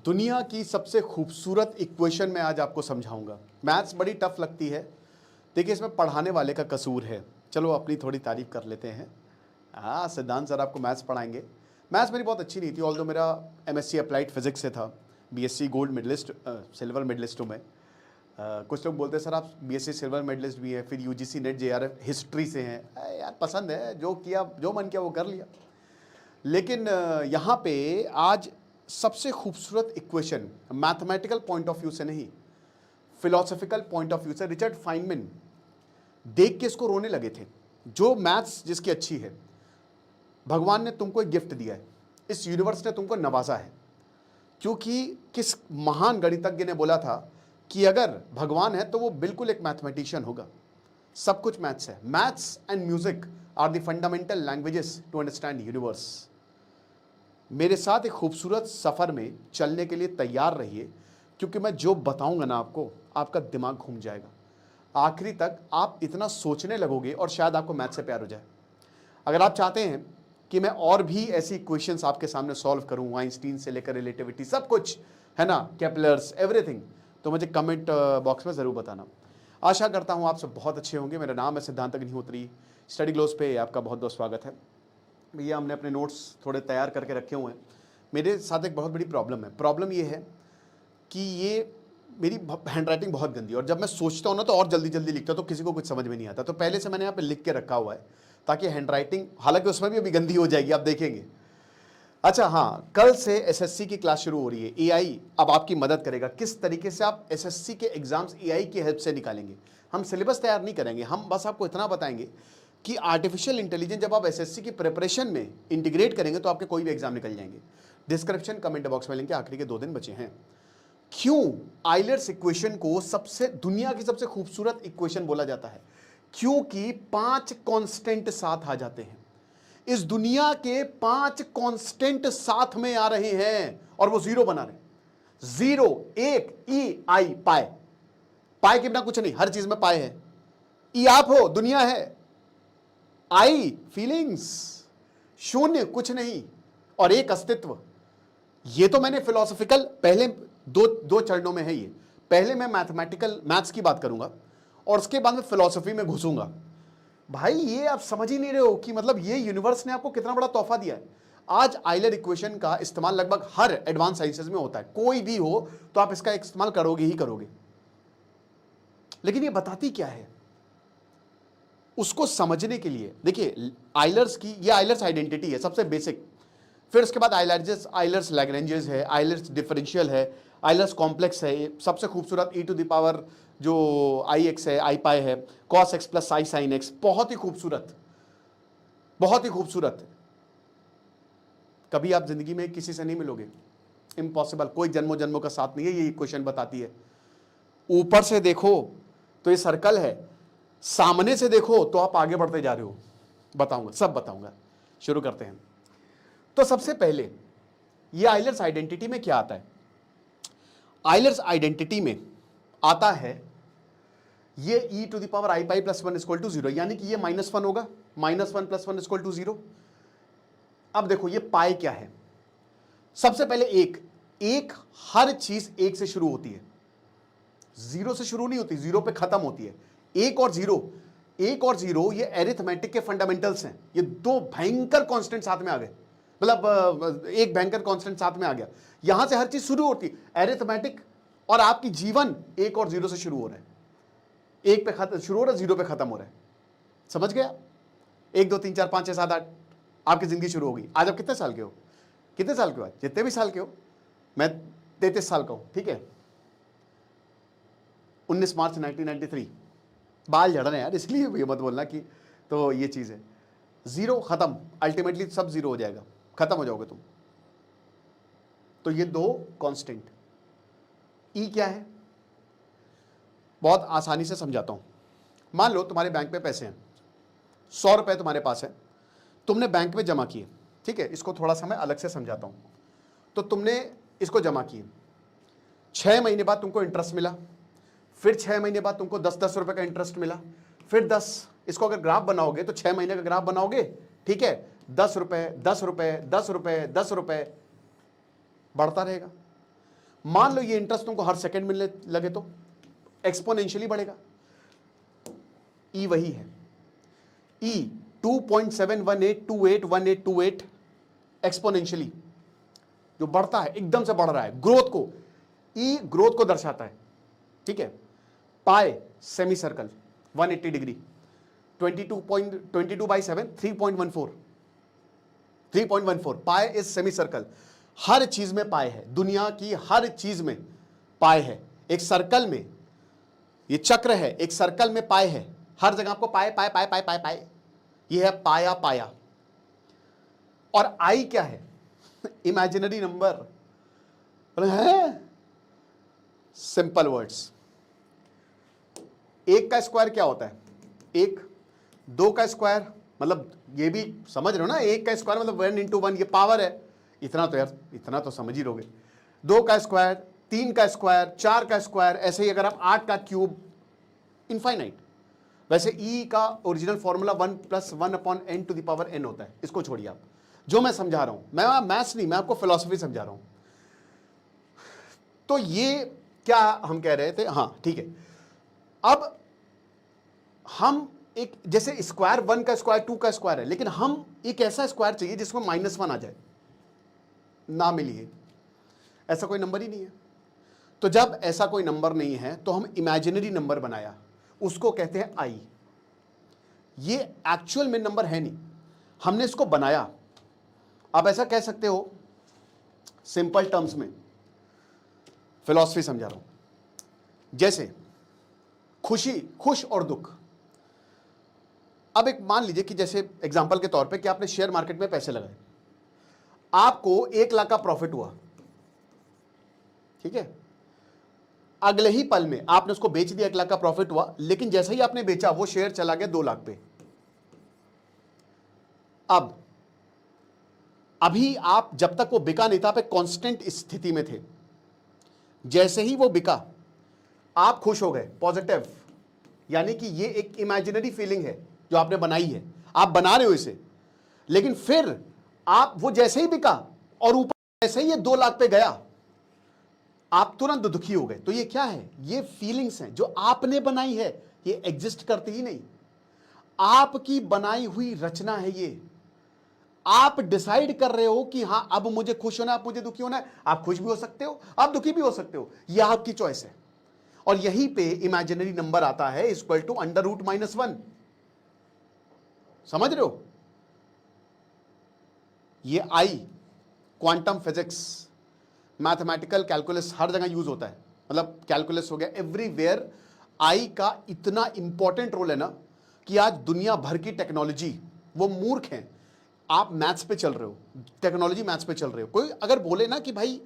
दुनिया की सबसे खूबसूरत इक्वेशन मैं आज आपको समझाऊंगा। मैथ्स बड़ी टफ लगती है। देखिए, इसमें पढ़ाने वाले का कसूर है। चलो अपनी थोड़ी तारीफ कर लेते हैं। हाँ, सिद्धांत सर आपको मैथ्स पढ़ाएंगे। मैथ्स मेरी बहुत अच्छी नहीं थी, ऑल्दो मेरा एमएससी अप्लाइड फिजिक्स से था। BSc gold medalist, silver medalist हूँ मैं। कुछ लोग बोलते हैं सर आप बीएससी सिल्वर मेडलिस्ट भी हैं, फिर यूजीसी नेट जेआरएफ हिस्ट्री से हैं। यार पसंद है, जो किया, जो मन किया वो कर लिया। लेकिन यहाँ पे आज सबसे खूबसूरत equation mathematical point of view से नहीं, फिलोसॉफिकल पॉइंट ऑफ व्यू से, रिचर्ड फाइनमैन देख के इसको रोने लगे थे। जो मैथ्स जिसकी अच्छी है, भगवान ने तुमको एक गिफ्ट दिया है, इस यूनिवर्स ने तुमको नवाजा है। क्योंकि किस महान गणितज्ञ ने बोला था कि अगर भगवान है तो वो बिल्कुल एक मैथमेटिशियन होगा। सब कुछ मैथ्स है। Maths and music are the fundamental languages to understand universe. मेरे साथ एक खूबसूरत सफ़र में चलने के लिए तैयार रहिए, क्योंकि मैं जो बताऊंगा ना आपको, आपका दिमाग घूम जाएगा। आखिरी तक आप इतना सोचने लगोगे और शायद आपको मैथ से प्यार हो जाए। अगर आप चाहते हैं कि मैं और भी ऐसी इक्वेशंस आपके सामने सॉल्व करूं, आइंस्टीन से लेकर रिलेटिविटी सब कुछ है ना, केपलर्स एवरीथिंग, तो मुझे कमेंट बॉक्स में ज़रूर बताना। आशा करता हूँ आप सब बहुत अच्छे होंगे। मेरा नाम है सिद्धांत अग्निहोत्री। स्टडी ग्लोस पे आपका बहुत बहुत स्वागत है। भैया हमने अपने नोट्स थोड़े तैयार करके रखे हुए हैं। मेरे साथ एक बहुत बड़ी प्रॉब्लम है। प्रॉब्लम ये है कि ये मेरी हैंड राइटिंग बहुत गंदी है, और जब मैं सोचता हूँ ना तो और जल्दी जल्दी लिखता हूँ, तो किसी को कुछ समझ में नहीं आता। तो पहले से मैंने यहाँ पे लिख के रखा हुआ है ताकि हैंड राइटिंग, हालांकि उसमें भी अभी गंदी हो जाएगी, आप देखेंगे। अच्छा हाँ, कल से एसएससी की क्लास शुरू हो रही है। एआई अब आपकी मदद करेगा किस तरीके से आप एसएससी के एग्जाम्स एआई की हेल्प से निकालेंगे। हम सिलेबस तैयार नहीं करेंगे, हम बस आपको इतना बताएंगे कि आर्टिफिशियल इंटेलिजेंस जब आप एसएससी की प्रिपरेशन में इंटीग्रेट करेंगे तो आपके कोई भी एग्जाम निकल जाएंगे। डिस्क्रिप्शन कमेंट बॉक्स में लिंक है। आखिरी के 2 दिन बचे हैं। क्यों आइलर्स इक्वेशन को दुनिया की सबसे खूबसूरत इक्वेशन बोला जाता है? क्योंकि 5 कांस्टेंट साथ आ जाते हैं। इस दुनिया के 5 कांस्टेंट साथ में आ रहे हैं और वो जीरो बना रहे हैं। 0, 1, ई, आई, पाए। पाए के बिना कुछ नहीं, हर चीज में पाए है। ई आप हो, दुनिया है। आई फीलिंग्स, शून्य कुछ नहीं, और एक अस्तित्व। ये तो मैंने फिलोसॉफिकल पहले दो चरणों में है। ये पहले मैं मैथ्स की बात करूंगा और उसके बाद में फिलोसॉफी में घुसूंगा। भाई ये आप समझ ही नहीं रहे हो कि मतलब ये यूनिवर्स ने आपको कितना बड़ा तोहफा दिया है। आज आइलर इक्वेशन का इस्तेमाल लगभग हर एडवांस साइंसेज में होता है। कोई भी हो तो आप इसका इस्तेमाल करोगे ही करोगे। लेकिन ये बताती क्या है, उसको समझने के लिए देखिए, आइलर्स की ये आइलर्स आइडेंटिटी है सबसे बेसिक। फिर उसके बाद आइलर्स लैग्रेंजेस है, आइलर्स डिफरेंशियल है, आइलर्स कॉम्प्लेक्स है। ये सबसे खूबसूरत ई टू द पावर जो आई एक्स है, आई पाई है, कॉस एक्स प्लस आई साइन एक्स, बहुत ही खूबसूरत, बहुत ही खूबसूरत। कभी आप जिंदगी में किसी से नहीं मिलोगे, इम्पॉसिबल, कोई जन्मों जन्मों का साथ नहीं है। ये इक्वेशन बताती है। ऊपर से देखो तो ये सर्कल है, सामने से देखो तो आप आगे बढ़ते जा रहे हो। बताऊंगा, सब बताऊंगा। शुरू करते हैं। तो सबसे पहले ये आइलर्स आइडेंटिटी में क्या आता है? आइलर्स आइडेंटिटी में आता है ये e to the power i pi plus 1 equal to 0, यानी कि ये -1 होगा, -1 + 1 इक्वल टू 0। अब देखो ये पाई क्या है। सबसे पहले एक हर चीज एक से शुरू होती है, 0 से शुरू नहीं होती, 0 पे खत्म होती है। 1 और 0 ये एरिथमेटिक के फंडामेंटल्स हैं। ये 2 भयंकर कांस्टेंट साथ में आ गए, मतलब एक भयंकर कांस्टेंट साथ में आ गया। यहां से हर चीज शुरू होती है, एरिथमेटिक, और आपकी जीवन 1 और 0 से शुरू हो रहा है। 1 पे शुरू हो रहा है, 0 पे खत्म हो रहा है। समझ गया? 1 2 3 4 5 6 7 8 आपकी जिंदगी शुरू होगी। आज आप कितने साल के हो? कितने साल के हो? जितने भी साल के हो। मैं 33 साल का हूं, ठीक है। 19 मार्च 1993। बाल झड़ रहे हैं यार, इसलिए ये मत बोलना कि तो ये चीज है। 0 खत्म, अल्टीमेटली सब 0 हो जाएगा, खत्म हो जाओगे तुम। तो ये 2 कांस्टेंट। ई क्या है? बहुत आसानी से समझाता हूं। मान लो तुम्हारे बैंक में पैसे हैं, 100 रुपए तुम्हारे पास है, तुमने बैंक में जमा किए, ठीक है। इसको थोड़ा सा मैं अलग से समझाता हूं। तो तुमने इसको जमा किए, 6 महीने बाद तुमको इंटरेस्ट मिला, फिर 6 महीने बाद तुमको 10-10 रुपए का इंटरेस्ट मिला, फिर 10। इसको अगर ग्राफ बनाओगे तो 6 महीने का ग्राफ बनाओगे, ठीक है। 10 रुपए, 10 रुपए, 10 रुपए, 10 रुपए बढ़ता रहेगा। मान लो ये इंटरेस्ट तुमको हर सेकंड मिलने लगे तो एक्सपोनेंशियली बढ़ेगा। ई वही है, ई 2.718281828 एक्सपोनेंशियली जो बढ़ता है, एकदम से बढ़ रहा है ग्रोथ को, ई ग्रोथ को दर्शाता है, ठीक है। पाए सेमी सर्कल 180 डिग्री 22.22/7 3.14 पाए इज सेमी सर्कल। हर चीज में पाए है, दुनिया की हर चीज में पाए है। एक सर्कल में, ये चक्र है, एक सर्कल में पाए है, हर जगह आपको पाए पाए पाए पाए पाए पाए, ये है पाया पाया। और आई क्या है? इमेजिनरी नंबर है। सिंपल वर्ड्स, एक का स्क्वायर क्या होता है? एक। दो का स्क्वायर मतलब ये भी समझ रहे हो ना, एक का स्क्वायर मतलब 1 × 1, ये पावर है। इतना तो यार, इतना तो समझ ही लोगे। दो का स्क्वायर, तीन का स्क्वायर, चार का स्क्वायर, ऐसे ही अगर आप 8 का क्यूब, इनफाइनाइट। वैसे ई का ओरिजिनल फॉर्मूला 1 + 1/n⁴ होता है। इसको छोड़िए आप, जो मैं समझा रहा हूं, मैं मैथ्स नहीं, मैं आपको फिलॉसफी समझा रहा हूं। तो ये क्या हम कह रहे थे? हाँ ठीक है। अब हम एक, जैसे स्क्वायर 1 का स्क्वायर 2 का स्क्वायर है, लेकिन हम एक ऐसा स्क्वायर चाहिए जिसमें -1 आ जाए, ना मिलिए, ऐसा कोई नंबर ही नहीं है। तो जब ऐसा कोई नंबर नहीं है तो हम इमेजिनरी नंबर बनाया, उसको कहते हैं आई। ये एक्चुअल में नंबर है नहीं, हमने इसको बनाया। आप ऐसा कह सकते हो सिंपल टर्म्स में, फिलॉसफी समझा रहा हूं। जैसे खुशी, खुश और दुख। अब एक मान लीजिए कि जैसे एग्जांपल के तौर पे कि आपने शेयर मार्केट में पैसे लगाए, आपको 1 लाख का प्रॉफिट हुआ, ठीक है। अगले ही पल में आपने उसको बेच दिया, 1 लाख का प्रॉफिट हुआ, लेकिन जैसे ही आपने बेचा वो शेयर चला गया 2 लाख पे। अब अभी आप, जब तक वो बिका नहीं था, आप एक कांस्टेंट स्थिति में थे। जैसे ही वो बिका आप खुश हो गए, पॉजिटिव, यानी कि ये एक इमेजिनरी फीलिंग है जो आपने बनाई है, आप बना रहे हो इसे। लेकिन फिर आप, वो जैसे ही बिका और ऊपर जैसे ही ये 2 लाख पे गया, आप तुरंत दुखी हो गए। तो ये क्या है? ये फीलिंग्स हैं जो आपने बनाई है, ये एग्जिस्ट करती ही नहीं, आपकी बनाई हुई रचना है ये। आप डिसाइड कर रहे हो कि हां अब मुझे खुश होना है, अब मुझे दुखी होना है। आप खुश भी हो सकते हो, आप दुखी भी हो सकते हो, यह आपकी चॉइस है। और यहीं पे इमेजिनरी नंबर आता है इक्वल टू √-1। समझ रहे हो? ये आई क्वांटम फिजिक्स, मैथमेटिकल कैलकुलस हर जगह यूज होता है, मतलब कैलकुलस हो गया एवरीवेयर। आई का इतना इंपॉर्टेंट रोल है ना कि आज दुनिया भर की टेक्नोलॉजी, वो मूर्ख हैं। आप मैथ्स पे चल रहे हो, टेक्नोलॉजी मैथ्स पे चल रहे हो। कोई अगर बोले ना कि भाई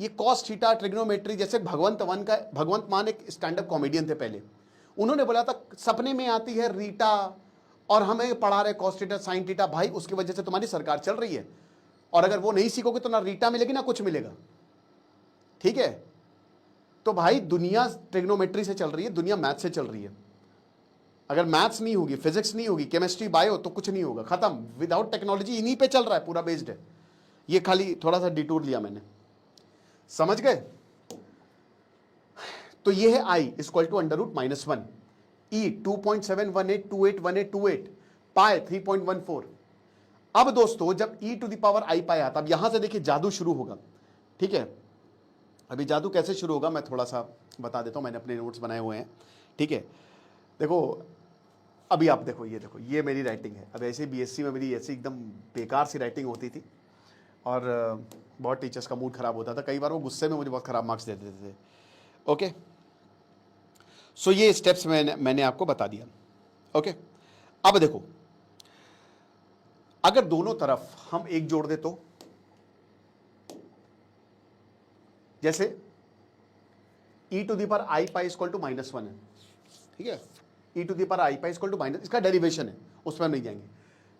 ये कॉस थीटा, ट्रिग्नोमेट्री, जैसे भगवंत मान एक स्टैंड अप कॉमेडियन थे पहले, उन्होंने बोला था सपने में आती है रीटा और हमें पढ़ा रहे कॉस थीटा साइन थीटा। भाई उसकी वजह से तुम्हारी सरकार चल रही है, और अगर वो नहीं सीखोगे तो ना रीटा मिलेगी ना कुछ मिलेगा, ठीक है। तो भाई दुनिया ट्रिग्नोमेट्री से चल रही है, दुनिया मैथ से चल रही है। अगर मैथ्स नहीं होगी, फिजिक्स नहीं होगी, केमिस्ट्री, बायो, तो कुछ नहीं होगा, खत्म। विदाउट टेक्नोलॉजी इन्हीं पे चल रहा है, पूरा बेस्ड है। ये खाली थोड़ा सा डिटूर लिया मैंने, समझ गए? तो ये है आई इक्वल टू √-1, ई 2.718281828, पाए 3.14। अब दोस्तों जब e⁻i पाए आता, अब यहां से देखिए जादू शुरू होगा, ठीक है। अभी जादू कैसे शुरू होगा मैं थोड़ा सा बता देता हूं, मैंने अपने नोट्स बनाए हुए हैं, ठीक है। देखो अभी आप देखो, ये मेरी राइटिंग है। अब ऐसे बीएससी में मेरी ऐसी एकदम बेकार सी राइटिंग होती थी, और बहुत टीचर्स का मूड खराब होता था, कई बार वो गुस्से में मुझे बहुत खराब मार्क्स दे देते थे। ओके, सो ये स्टेप्स मैंने आपको बता दिया। ओके, अब देखो अगर दोनों तरफ हम एक जोड़ दे तो, जैसे e⁻i पाई इक्वल टू -1 है, ठीक है। e⁻i pi equal to minus, इसका डेरिवेशन है, उसमें हम नहीं जाएंगे।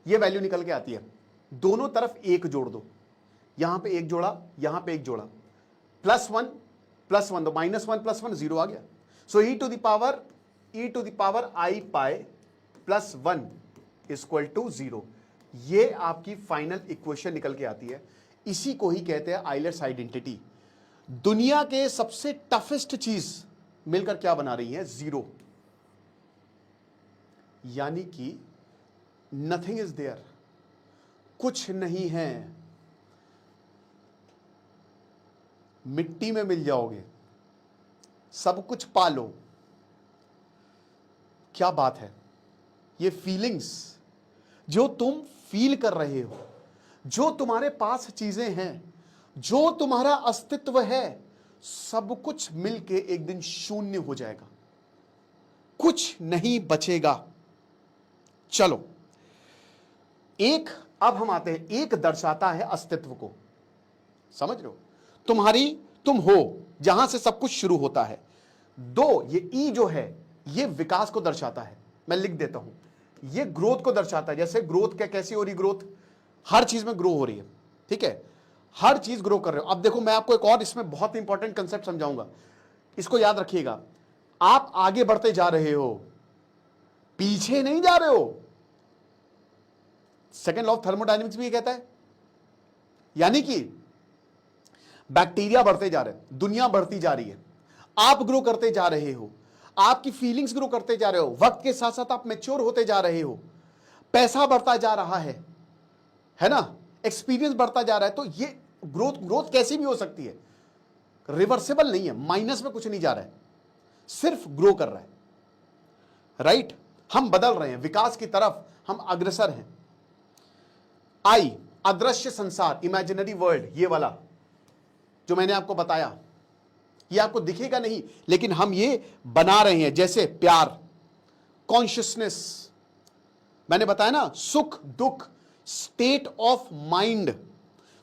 ये वैल्यू निकल के आती है, दोनों तरफ एक जोड़ दो, यहां पे एक जोड़ा, यहां पे एक जोड़ा, +1 +1, तो -1 +1 0 आ गया। सो e⁻i पाई +1 इक्वल टू 0। ये आपकी फाइनल इक्वेशन निकल के आती है। इसी को ही कहते हैं आइलर्स आइडेंटिटी। दुनिया के सबसे टफेस्ट चीज मिलकर क्या बना रही है? जीरो। यानी कि नथिंग इज देयर, कुछ नहीं है। मिट्टी में मिल जाओगे, सब कुछ पालो। क्या बात है! ये फीलिंग्स जो तुम फील कर रहे हो, जो तुम्हारे पास चीजें हैं, जो तुम्हारा अस्तित्व है, सब कुछ मिलके एक दिन शून्य हो जाएगा, कुछ नहीं बचेगा। चलो, एक, अब हम आते हैं, एक दर्शाता है अस्तित्व को, समझ रहे हो? तुम हो जहां से सब कुछ शुरू होता है। दो, ये ई जो है ये विकास को दर्शाता है, मैं लिख देता हूं, ये ग्रोथ को दर्शाता है। जैसे ग्रोथ कैसी हो रही? ग्रोथ हर चीज में ग्रो हो रही है, ठीक है, हर चीज ग्रो कर रहे हो। अब देखो, मैं आपको एक और इसमें बहुत इंपॉर्टेंट कंसेप्ट समझाऊंगा, इसको याद रखिएगा। आप आगे बढ़ते जा रहे हो, पीछे नहीं जा रहे हो। सेकेंड लॉ ऑफ थर्मोडायनेमिक्स भी ये कहता है। यानी कि बैक्टीरिया बढ़ते जा रहे हैं, दुनिया बढ़ती जा रही है, आप ग्रो करते जा रहे हो, आपकी फीलिंग्स ग्रो करते जा रहे हो, वक्त के साथ साथ आप मैच्योर होते जा रहे हो, पैसा बढ़ता जा रहा है ना, एक्सपीरियंस बढ़ता जा रहा है। तो ये ग्रोथ कैसी भी हो सकती है, रिवर्सेबल नहीं है, माइनस में कुछ नहीं जा रहा है, सिर्फ ग्रो कर रहा है, राइट? हम बदल रहे हैं, विकास की तरफ हम अग्रसर हैं। आई, अदृश्य संसार, इमेजिनरी वर्ल्ड, ये वाला जो मैंने आपको बताया, ये आपको दिखेगा नहीं, लेकिन हम ये बना रहे हैं। जैसे प्यार, कॉन्शियसनेस, मैंने बताया ना, सुख दुख, स्टेट ऑफ माइंड,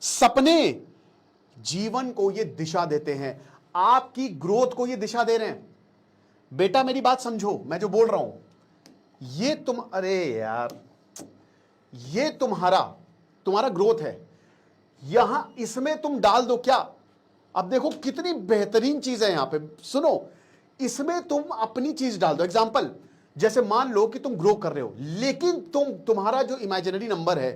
सपने जीवन को ये दिशा देते हैं, आपकी ग्रोथ को ये दिशा दे रहे हैं। बेटा मेरी बात समझो, मैं जो बोल रहा हूं, ये अरे यार, ये तुम्हारा ग्रोथ है, यहां इसमें तुम डाल दो क्या? अब देखो कितनी बेहतरीन चीज है यहां पे, सुनो, इसमें तुम अपनी चीज डाल दो। एग्जांपल, जैसे मान लो कि तुम ग्रो कर रहे हो, लेकिन तुम्हारा जो इमेजिनरी नंबर है,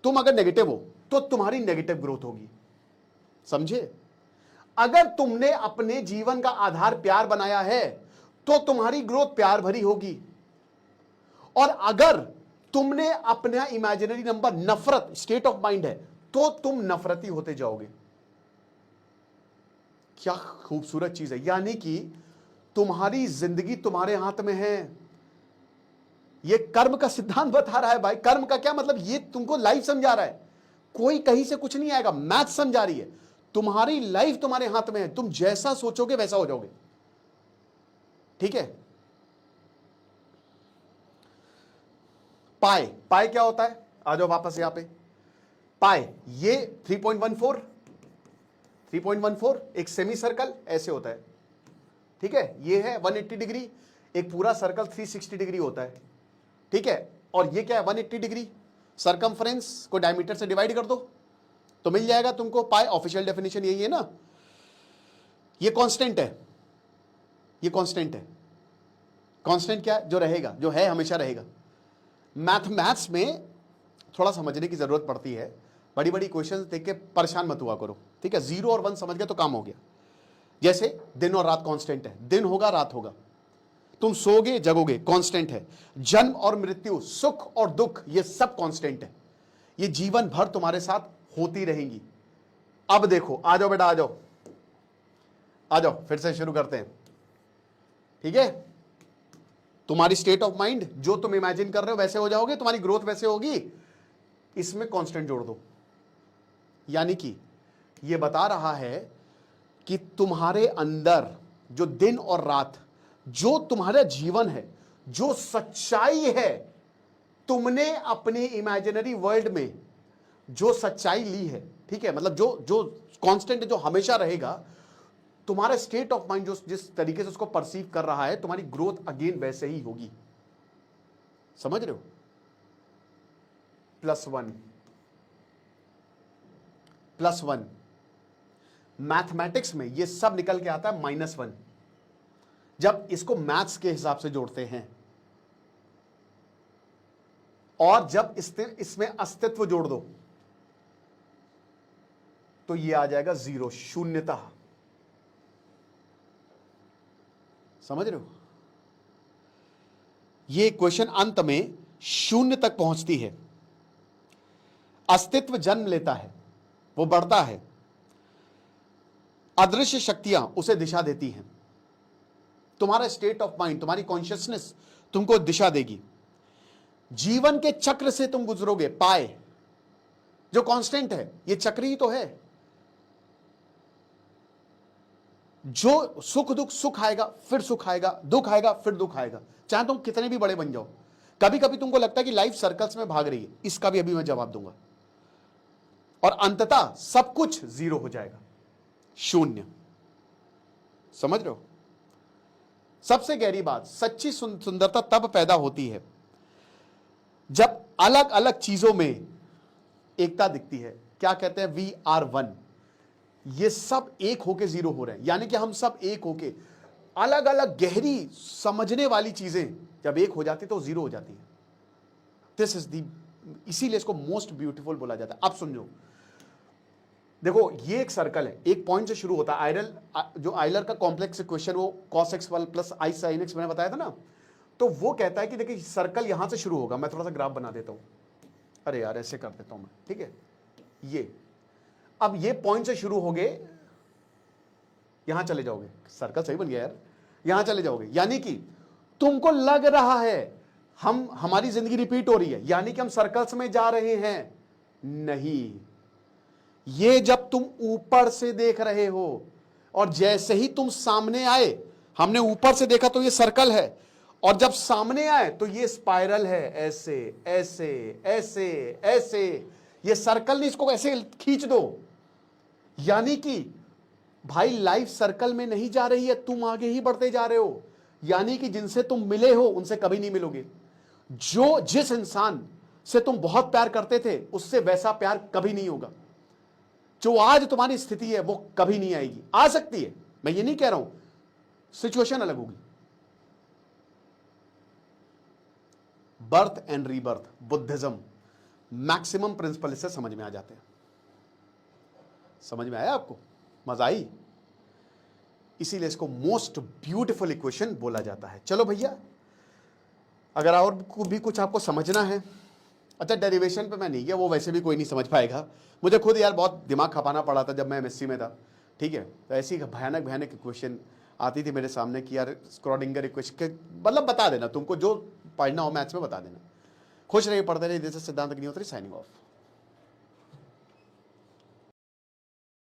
तुम अगर नेगेटिव हो तो तुम्हारी नेगेटिव ग्रोथ होगी, समझे? अगर तुमने अपने जीवन का आधार प्यार बनाया है तो तुम्हारी ग्रोथ प्यार भरी होगी, और अगर तुमने अपना इमेजिनरी नंबर नफरत, स्टेट ऑफ माइंड है, तो तुम नफरती होते जाओगे। क्या खूबसूरत चीज है! यानी कि तुम्हारी जिंदगी तुम्हारे हाथ में है। ये कर्म का सिद्धांत बता रहा है भाई। कर्म का क्या मतलब? ये तुमको लाइफ समझा रहा है, कोई कहीं से कुछ नहीं आएगा, मैथ समझा रही है। तुम्हारी लाइफ तुम्हारे हाथ में है, तुम जैसा सोचोगे वैसा हो जाओगे, ठीक है? पाई, पाई क्या होता है? आ जाओ वापस यहां पे। पाई, ये 3.14 एक सेमी सर्कल ऐसे होता है, ठीक है? ये है 180 डिग्री, एक पूरा सर्कल 360 डिग्री होता है, ठीक है? और ये क्या है? 180 डिग्री। सरकमफ्रेंस को डायमीटर से डिवाइड कर दो तो मिल जाएगा तुमको पाई। ऑफिशियल डेफिनेशन यही है ना। ये कांस्टेंट है, ये कांस्टेंट है। कांस्टेंट क्या है? जो रहेगा, जो है हमेशा रहेगा। मैथ्स में थोड़ा समझने की जरूरत पड़ती है, बड़ी बड़ी क्वेश्चंस देख के परेशान मत हुआ करो, ठीक है? 0 और 1 समझ गए तो काम हो गया। जैसे दिन और रात कांस्टेंट है, दिन होगा रात होगा, तुम सोगे जगोगे, कांस्टेंट है। जन्म और मृत्यु, सुख और दुख, ये सब कांस्टेंट है, ये जीवन भर तुम्हारे साथ होती रहेंगी। अब देखो, आ जाओ बेटा, आ जाओ, आ जाओ, फिर से शुरू करते हैं, ठीक है? तुम्हारी स्टेट ऑफ माइंड, जो तुम इमेजिन कर रहे हो वैसे हो जाओगे, तुम्हारी ग्रोथ वैसे होगी। इसमें कांस्टेंट जोड़ दो, यानी कि यह बता रहा है कि तुम्हारे अंदर जो दिन और रात, जो तुम्हारा जीवन है, जो सच्चाई है, तुमने अपने इमेजिनरी वर्ल्ड में जो सच्चाई ली है, ठीक है? मतलब जो कांस्टेंट है, जो हमेशा रहेगा, तुम्हारा स्टेट ऑफ माइंड जो जिस तरीके से उसको परसीव कर रहा है, तुम्हारी ग्रोथ अगेन वैसे ही होगी। समझ रहे हो? +1 मैथमेटिक्स में ये सब निकल के आता है -1 जब इसको मैथ्स के हिसाब से जोड़ते हैं, और जब इसमें अस्तित्व जोड़ दो तो ये आ जाएगा 0, शून्यता। समझ रहे हो? ये इक्वेशन अंत में शून्य तक पहुंचती है, अस्तित्व जन्म लेता है, वो बढ़ता है, अदृश्य शक्तियां उसे दिशा देती हैं। तुम्हारा स्टेट ऑफ माइंड, तुम्हारी कॉन्शियसनेस तुमको दिशा देगी। जीवन के चक्र से तुम गुजरोगे, पाए जो कांस्टेंट है, ये चक्र ही तो है। जो सुख दुख, सुख आएगा फिर सुख आएगा, दुख आएगा फिर दुख आएगा, चाहे तुम कितने भी बड़े बन जाओ। कभी कभी तुमको लगता है कि लाइफ सर्कल्स में भाग रही है, इसका भी अभी मैं जवाब दूंगा। और अंततः सब कुछ जीरो हो जाएगा, शून्य। समझ रहे हो? सबसे गहरी बात, सच्ची सुंदरता तब पैदा होती है जब अलग अलग चीजों में एकता दिखती है। क्या कहते हैं? We are one. ये सब एक होके जीरो हो रहे हैं, यानी कि हम सब एक होके, अलग अलग गहरी समझने वाली चीजें जब एक हो जाती तो जीरो हो जाती है। दिस इज दी, इसीलिए इसको मोस्ट ब्यूटीफुल बोला जाता है। अब समझो, देखो ये एक सर्कल है, एक पॉइंट से शुरू होता है। आयरल, जो आयलर का कॉम्प्लेक्स इक्वेशन, वो cos x प्लस आई साइन x मैंने बताया था ना, तो वो कहता है कि देखिए सर्कल यहां से शुरू होगा। मैं थोड़ा सा ग्राफ बना देता हूं, अरे यार ऐसे कर देता हूं मैं, ठीक है। ये अब ये पॉइंट से शुरू होगे, यहां चले जाओगे, सर्कल सही बन गया यार, यहां चले जाओगे, यानी कि तुमको लग रहा है हमारी जिंदगी रिपीट हो रही है, यानी कि हम सर्कल्स में जा रहे हैं। नहीं, ये जब तुम ऊपर से देख रहे हो, और जैसे ही तुम सामने आए, हमने ऊपर से देखा तो ये सर्कल है, और जब सामने आए तो ये स्पाइरल है, ऐसे ऐसे ऐसे ऐसे। ये सर्कल नहीं, इसको ऐसे खींच दो। यानी कि भाई लाइफ सर्कल में नहीं जा रही है, तुम आगे ही बढ़ते जा रहे हो। यानी कि जिनसे तुम मिले हो उनसे कभी नहीं मिलोगे। जिस इंसान से तुम बहुत प्यार करते थे उससे वैसा प्यार कभी नहीं होगा। जो आज तुम्हारी स्थिति है वो कभी नहीं आएगी। आ सकती है, मैं ये नहीं कह रहा हूं, सिचुएशन अलग होगी। Birth and rebirth, Buddhism, maximum principle इससे समझ में आ जाते हैं। समझ में आया आपको? मजा आई? इसीलिए इसको मोस्ट ब्यूटीफुल इक्वेशन बोला जाता है। चलो भैया, अगर और भी कुछ आपको समझना है, अच्छा डेरिवेशन पे मैं नहीं गया, वो वैसे भी कोई नहीं समझ पाएगा। मुझे खुद यार बहुत दिमाग खपाना पड़ा था जब मैं एमएससी में था, ठीक है। तो ऐसी भयानक भयानक इक्वेशन आती थी मेरे सामने कि यार स्क्रॉडिंगर इक्वेशन, मतलब बता देना, तुमको जो पढ़ना हो मैथ्स में बता देना। खुश रहिए, पढ़ते रहिए। दिस इज सिद्धांत अग्निहोत्री साइनिंग ऑफ।